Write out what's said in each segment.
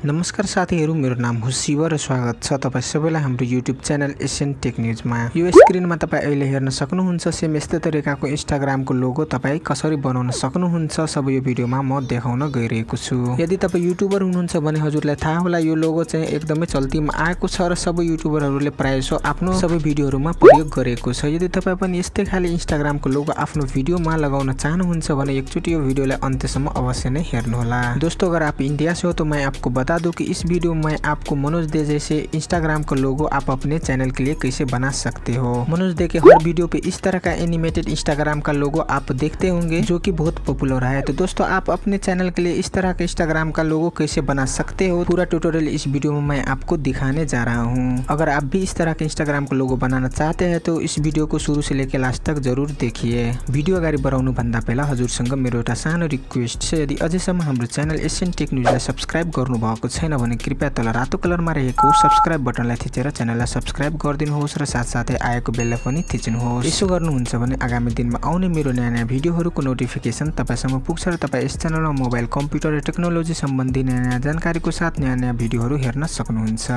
नमस्कार साथीहरु, मेरो नाम हो शिवा र स्वागत छ तपाई सबैलाई हाम्रो युट्युब च्यानल sntechnews मा। यो स्क्रिनमा तपाई अहिले हेर्न सक्नुहुन्छ सेम यस्तै तरिकाको इन्स्टाग्रामको लोगो तपाई कसरी बनाउन सक्नुहुन्छ सब यो भिडियोमा म देखाउन गइरहेको छु। यदि तपाई युट्युबर हुनुहुन्छ भने हजुरलाई थाहा होला यो लोगो चाहिँ एकदमै चल्तीमा आएको छ र सबै युट्युबरहरुले प्रायसो आफ्नो सबै भिडियोहरुमा प्रयोग गरेको छ। यदि तपाई पनि यस्तै खाली इन्स्टाग्रामको लोगो आफ्नो भिडियोमा लगाउन चाहनुहुन्छ भने एकचोटी यो भिडियोलाई अन्त्यसम्म अवश्य नै हेर्नु होला। दोस्तों, अगर आप इंडिया से हो तो मैं आपको बता दूं कि इस वीडियो में आपको मनोज दे जैसे इंस्टाग्राम का लोगो आप अपने चैनल के लिए कैसे बना सकते हो। मनोज दे के हर वीडियो पे इस तरह का एनिमेटेड इंस्टाग्राम का लोगो आप देखते होंगे जो कि बहुत पॉपुलर है। तो दोस्तों, आप अपने चैनल के लिए इस तरह का इंस्टाग्राम का लोगो कैसे बना सकते हो पूरा ट्यूटोरियल इस वीडियो में मैं आपको दिखाने जा रहा हूँ। अगर आप भी इस तरह के इंस्टाग्राम का लोगो बनाना चाहते हैं तो इस वीडियो को शुरू से लेकर लास्ट तक जरूर देखिए। भिडियो अगाडि बढाउनु भन्दा पहिला हजुरसँग मेरो एउटा सानो रिक्वेस्ट छ, यदि अझैसम्म हाम्रो च्यानल sntechnews लाई सब्स्क्राइब गर्नु भएको छैन भने कृपया तल रातो कलरमा रहेको सब्स्क्राइब बटनलाई थिचेर च्यानललाई सब्स्क्राइब गरिदिनुहोस् र साथसाथै आएको बेललाई पनि थिच्नुहोस्। यसो गर्नुहुन्छ भने आगामी दिनमा आउने मेरो नयाँ नयाँ भिडियोहरुको नोटिफिकेसन तपाईसम्म पुग्छ र तपाई यस च्यानलमा मोबाइल कम्प्युटर र टेक्नोलोजी सम्बन्धी नयाँ जानकारीको साथ नयाँ नयाँ भिडियोहरु हेर्न सक्नुहुन्छ।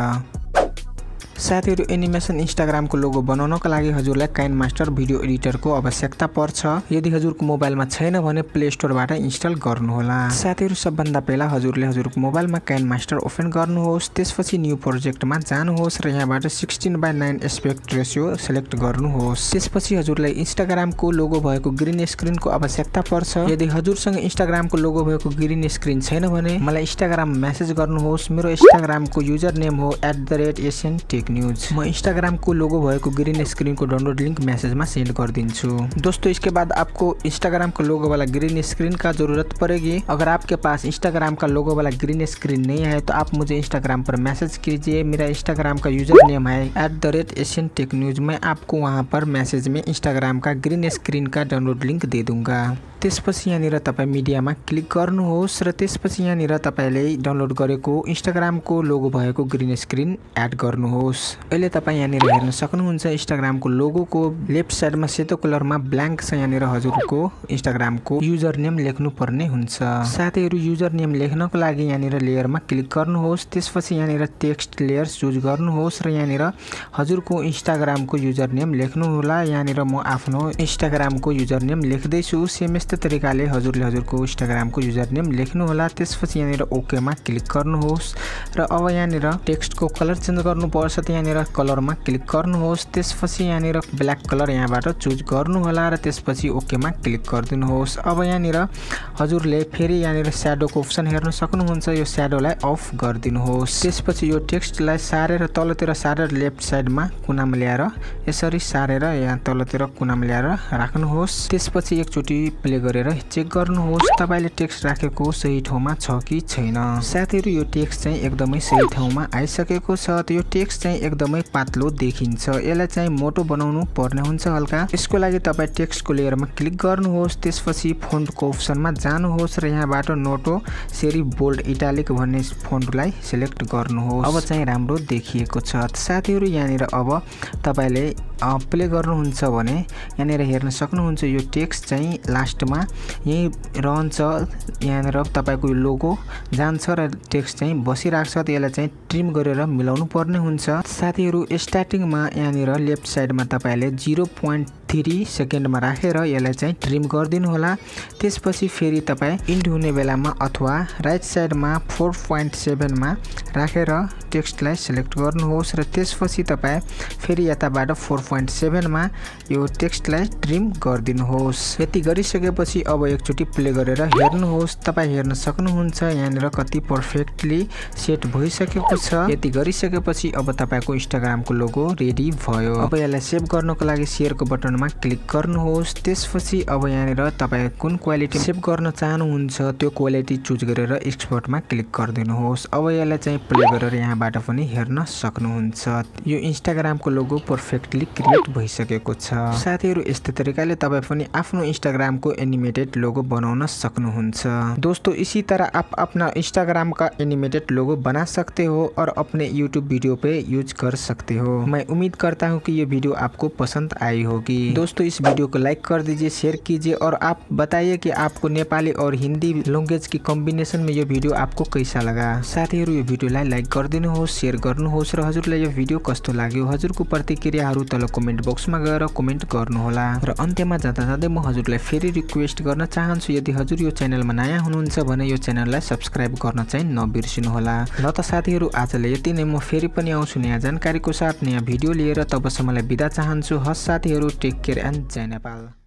साथीहरु, एनिमेसन इन्स्टाग्रामको लोगो बनाउनको लागि हजुरलाई काइनमास्टर भिडियो एडिटरको आवश्यकता पर्छ। यदि हजुरको मोबाइलमा छैन भने प्ले स्टोरबाट इन्स्टल गर्नुहोला। साथीहरु, सबभन्दा पहिला हजुरले हजुरको मोबाइलमा काइनमास्टर ओपन गर्नुहोस्, त्यसपछि न्यू प्रोजेक्टमा जानुहोस् र यहाँबाट 16:9 एस्पेक्ट रेशियो सिलेक्ट गर्नुहोस्। त्यसपछि हजुरलाई इन्स्टाग्रामको लोगो भएको ग्रीन स्क्रिनको आवश्यकता पर्छ। यदि हजुरसँग इन्स्टाग्रामको लोगो भएको ग्रीन स्क्रिन छैन भने मलाई इन्स्टाग्राम मेसेज गर्नुहोस्। मेरो इन्स्टाग्रामको युजर नेम हो @sntechnews। म इंस्टाग्राम को लोगो भएको ग्रीन स्क्रीन को डाउनलोड लिंक मैसेज में सेंड कर दिन्छु। दोस्तों, इसके बाद आपको इंस्टाग्राम का लोगो वाला ग्रीन स्क्रीन का जरूरत पड़ेगी। अगर आपके पास इंस्टाग्राम का लोगो वाला ग्रीन स्क्रीन नहीं है तो आप मुझे इंस्टाग्राम पर मैसेज कीजिए। मेरा इंस्टाग्राम का यूजर नेम है @sntechnews। मैं आपको वहां पर मैसेज में इंस्टाग्राम का ग्रीन स्क्रीन का डाउनलोड लिंक दे दूंगा। त्यसपछि यहाँनिर तपाई मिडियामा क्लिक गर्नुहोस् र त्यसपछि यहाँनिर तपाईले डाउनलोड गरेको इन्स्टाग्रामको लोगो भएको ग्रीन स्क्रिन एड गर्नुहोस्। अहिले तपाई यहाँनिर हेर्न सक्नुहुन्छ इन्स्टाग्रामको लोगोको लेफ्ट साइडमा सेतो कलरमा ब्ल्याङ्क छ। यहाँनिर हजुरको इन्स्टाग्रामको युजर नेम लेख्नु पर्ने हुन्छ। साथीहरु, युजर नेम लेख्नको लागि यहाँनिर लेयरमा क्लिक गर्नुहोस्। त्यसपछि यहाँनिर टेक्स्ट लेयर चुज गर्नुहोस् र यहाँनिर हजुरको इन्स्टाग्रामको युजर नेम लेख्नु होला। यहाँनिर म आफ्नो इन्स्टाग्रामको युजर नेम लेख्दै छु। सेम यस्तै तरिकाले हजुरले हजुरको इन्स्टाग्रामको युजर नेम लेख्नु होला। त्यसपछि यहाँनिर ओके मा क्लिक गर्नुहोस् र अब यहाँनिर टेक्स्टको कलर चेन्ज गर्नुपर्छ त यहाँनिर कलरमा क्लिक गर्नुहोस्। त्यसपछि यहाँनिर ब्ल्याक कलर यहाँबाट चुज गर्नु होला र त्यसपछि ओके मा क्लिक गरिदिनुहोस्। अब यहाँनिर हजुरले फेरि यहाँनिर स्याडोको अप्सन हेर्न सक्नुहुन्छ। यो स्याडोलाई अफ गरिदिनुहोस्। त्यसपछि यो टेक्स्टलाई सारेर तलतिर सारेर लेफ्ट साइडमा कुनामा ल्याएर यसरी सारेर यहाँ तलतिर कुनामा ल्याएर राख्नुहोस्। त्यसपछि एकचोटी प्ले गरेर चेक गर्नुहोस् तपाईले टेक्स्ट राखेको सही ठाउँमा छ कि छैन। साथीहरु, यो टेक्स्ट चाहिँ एकदमै सही ठाउँमा आइसकेको छ। त यो टेक्स्ट चाहिँ एकदमै पातलो देखिन्छ। यसलाई चाहिँ मोटो बनाउनु पर्ने हुन्छ हल्का। यसको लागि तपाई टेक्स्टको लेयरमा क्लिक गर्नुहोस्। त्यसपछि फोन्टको अप्सनमा जानुहोस् र यहाँबाट नोटो सेरी बोल्ड इटालिक भन्ने फोन्टलाई सिलेक्ट गर्नुहोस्। अब चाहिँ राम्रो देखिएको छ। साथीहरु, यहाँनिर अब तपाईले प्ले गर्नुहुन्छ भने यहाँनिर हेर्न सक्नुहुन्छ यो टेक्स्ट चाहिँ लास्टमा यही रहन्छ। यहाँनिर तपाईको लोगो जान्छ र टेक्स्ट चाहिँ बसिरहेको छ। त्यसलाई चाहिँ ट्रिम गरेर मिलाउनु पर्ने हुन्छ। साथीहरु, स्टार्टिङमा यहाँनिर लेफ्ट साइडमा तपाईले 0.3 सेकेन्डमा राखेर यसलाई चाहिँ ट्रिम गरिदिनु होला। त्यसपछि फेरि तपाई इन्ड हुने बेलामा अथवा राइट साइडमा 4.7 मा राखेर टेक्स्टलाई सिलेक्ट गर्नुहोस् र त्यसपछि तपाई फेरि यताबाट 4.7 मा यो टेक्स्टलाई ट्रिम गरिदिनुहोस्। यति गरिसकेपछि अब एकचोटी प्ले गरेर हेर्नुहोस्। तपाई हेर्न सक्नुहुन्छ यहाँनिर कति परफेक्टली सेट भइसकेको छ। यति गरिसकेपछि अब तपाईको इन्स्टाग्रामको लोगो रेडी भयो। अब यसलाई सेभ गर्नको लागि शेयरको बटनमा क्लिक गर्नुहोस्। त्यसपछि अब यहाँनिर तपाई कुन क्वालिटी सेभ गर्न चाहनुहुन्छ त्यो क्वालिटी चुज गरेर एक्सपोर्टमा क्लिक गरिदिनुहोस्। अब यसलाई चाहिँ प्ले गरेर यहाँबाट पनि हेर्न सक्नुहुन्छ यो इन्स्टाग्रामको लोगो परफेक्टली क्रिएट भइसकेको छ। साथीहरु, यस्तै तरिकाले तपाई पनि आफ्नो इन्स्टाग्रामको एनिमेटेड लोगो बनाउन सक्नुहुन्छ। दोस्तों, इसी तरह आप अपना इंस्टाग्राम का एनिमेटेड लोगो बना सकते हो और अपने यूट्यूब वीडियो पे यूज कर सकते हो। मैं उम्मीद करता हूँ कि ये वीडियो आपको पसंद आई होगी। होगी। दोस्तों इस वीडियो को लाइक कर दीजिए, शेयर कीजिए और आप बताइए कि आपको नेपाली और हिंदी लैंग्वेज की कॉम्बिनेशन में यो भिडियो आपको कैसा लगा। साथीहरु यो भिडियोलाई लाइक गरिदिनुहोस्, शेयर गर्नुहोस् र हजुरलाई यो भिडियो कस्तो लाग्यो हजुरको प्रतिक्रियाहरु तल कमेन्ट बक्समा गएर कमेन्ट गर्नुहोला। र अन्त्यमा जाँदै म हजुरलाई फेरि रिक्वेस्ट गर्न चाहन्छु, यदि हजुर यो च्यानलमा नयाँ हुनुहुन्छ भने यो च्यानललाई सब्स्क्राइब गर्न चाहिँ नबिर्सिनुहोला। ल त साथीहरु आजलाई यति नै, म फेरि पनि आउँछु नयाँ जानकारीको साथ नयाँ भिडियो लिएर। तबसम्मलाई बिदा चाहन्छु। हस् साथीहरु, टेक केयर एन्ड जय नेपाल।